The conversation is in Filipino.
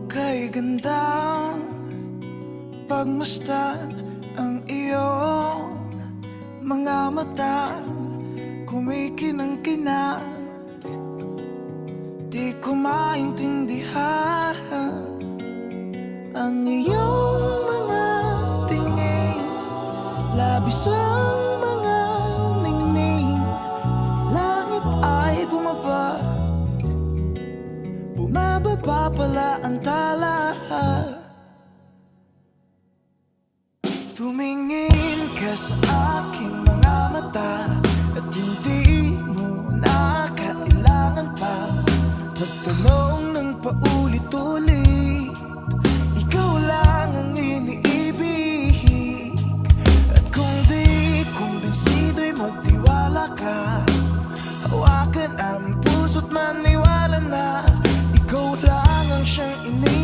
kay gandang pagmasdan ang iyong mga mata, kumikinang-kinang. Di ko maintindihan ang iyong mga tingin, labis ang mga ningning. Langit ay bumaba, bumababa pala ang tala. Tumingin ka sa aking mga mata at hindi mo na kailangan pa magtanong ng paulit-ulit. Ikaw lang ang iniibig, at kung di kumbinsido'y magtiwala ka. Hawakan ang puso't maniwala na ikaw lang ang siyang iniibig.